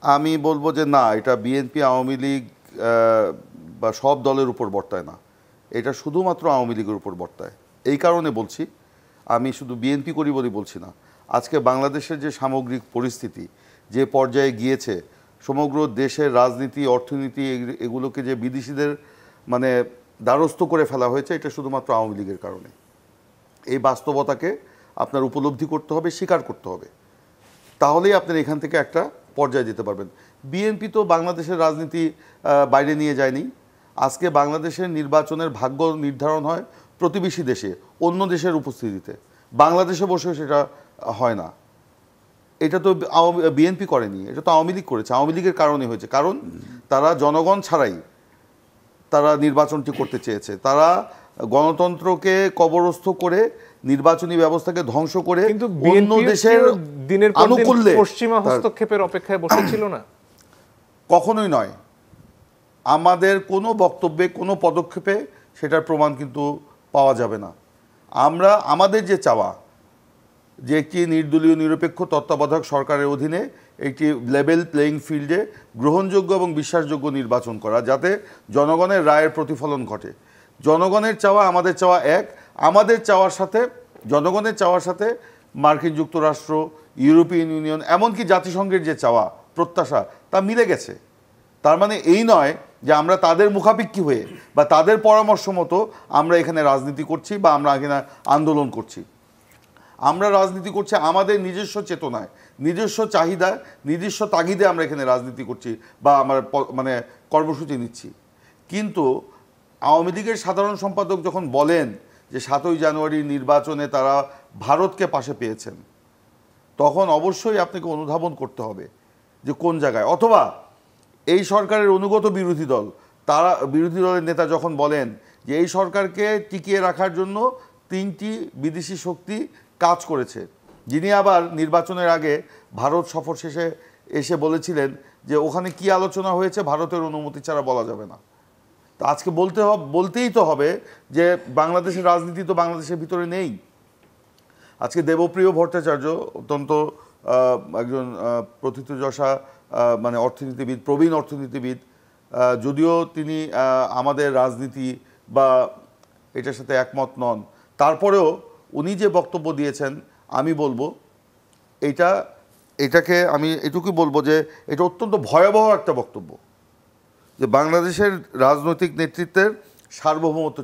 আমি বলবো যে না, এটা বিএনপি আওয়ামী লীগ বা সব দলের উপর বর্তায় না, এটা শুধুমাত্র আওয়ামী লীগের উপর বর্তায়। এই কারণে বলছি, আমি শুধু বিএনপি করি বলে বলছি না, আজকে বাংলাদেশের যে সামগ্রিক পরিস্থিতি যে পর্যায়ে গিয়েছে, সমগ্র দেশের রাজনীতি অর্থনীতি এগুলোকে যে বিদেশিদের মানে দ্বারস্থ করে ফেলা হয়েছে, এটা শুধুমাত্র আওয়ামী লীগের কারণে। এই বাস্তবতাকে আপনার উপলব্ধি করতে হবে, স্বীকার করতে হবে, তাহলেই আপনি এখান থেকে একটা পর্যায়ে যেতে পারবেন। বিএনপি তো বাংলাদেশের রাজনীতি বাইরে নিয়ে যায়নি। আজকে বাংলাদেশের নির্বাচনের ভাগ্য নির্ধারণ হয় প্রতিবেশী দেশে, অন্য দেশের উপস্থিতিতে। বাংলাদেশে বসে সেটা হয় না। এটা তো বিএনপি করেনি, এটা তো আওয়ামী লীগ করেছে। আওয়ামী লীগের কারণে হয়েছে, কারণ তারা জনগণ ছাড়াই তারা নির্বাচনটি করতে চেয়েছে। তারা গণতন্ত্রকে কবরস্থ করে নির্বাচনী ব্যবস্থাকে ধ্বংস করে অন্য দেশের দিনের পর দিন আনুকূল্যে পশ্চিমা হস্তক্ষেপের অপেক্ষায় বসেছিল না। কখনোই নয়। আমাদের কোনো বক্তব্যে কোনো পদক্ষেপে সেটার প্রমাণ কিন্তু পাওয়া যাবে না। আমরা আমাদের যে চাওয়া যে একটি নির্দলীয় নিরপেক্ষ তত্ত্বাবধায়ক সরকারের অধীনে একটি লেভেল প্লেইং ফিল্ডে গ্রহণযোগ্য এবং বিশ্বাসযোগ্য নির্বাচন করা, যাতে জনগণের রায়ের প্রতিফলন ঘটে। জনগণের চাওয়া আমাদের চাওয়া এক। আমাদের চাওয়ার সাথে, জনগণের চাওয়ার সাথে মার্কিন যুক্তরাষ্ট্র, ইউরোপিয়ান ইউনিয়ন, এমনকি জাতিসংঘের যে চাওয়া প্রত্যাশা, তা মিলে গেছে। তার মানে এই নয় যে আমরা তাদের মুখাপেক্ষী হয়ে বা তাদের পরামর্শ মতো আমরা এখানে রাজনীতি করছি বা আমরা এখানে আন্দোলন করছি। আমরা রাজনীতি করছি আমাদের নিজস্ব চেতনায়, নিজস্ব চাহিদা, নিজস্ব তাগিদে আমরা এখানে রাজনীতি করছি বা আমরা মানে কর্মসূচি নিচ্ছি। কিন্তু আওয়ামী লীগের সাধারণ সম্পাদক যখন বলেন যে 7ই জানুয়ারি নির্বাচনে তারা ভারতকে পাশে পেয়েছেন, তখন অবশ্যই আপনাকে অনুধাবন করতে হবে যে কোন জায়গায়। অথবা এই সরকারের অনুগত বিরোধী দল, তারা বিরোধী দলের নেতা যখন বলেন যে এই সরকারকে টিকিয়ে রাখার জন্য 3টি বিদেশি শক্তি কাজ করেছে, যিনি আবার নির্বাচনের আগে ভারত সফর শেষে এসে বলেছিলেন যে ওখানে কি আলোচনা হয়েছে ভারতের অনুমতি ছাড়া বলা যাবে না। তো আজকে বলতেই তো হবে যে বাংলাদেশের রাজনীতি তো বাংলাদেশের ভিতরে নেই। আজকে দেবপ্রিয় ভট্টাচার্য অত্যন্ত একজন প্রথিতযশা মানে অর্থনীতিবিদ, প্রবীণ অর্থনীতিবিদ, যদিও তিনি আমাদের রাজনীতি বা এটার সাথে একমত নন, তারপরেও উনি যে বক্তব্য দিয়েছেন, আমি বলবো এটাকে আমি এটুকু বলবো যে এটা অত্যন্ত ভয়াবহ একটা বক্তব্য, যে বাংলাদেশের রাজনৈতিক নেতৃত্বের সার্বভৌমত্ব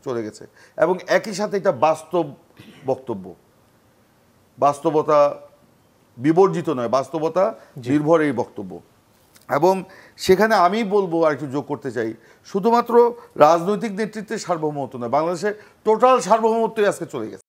চলে গেছে এবং একই সাথে এটা বাস্তব বক্তব্য, বাস্তবতা বিবর্জিত নয়, বাস্তবতা নির্ভর এই বক্তব্য। এবং সেখানে আমি বলবো আর একটু যোগ করতে চাই, শুধুমাত্র রাজনৈতিক নেতৃত্বের সার্বভৌমত্ব নয়, বাংলাদেশের টোটাল সার্বভৌমত্বই আজকে চলে গেছে।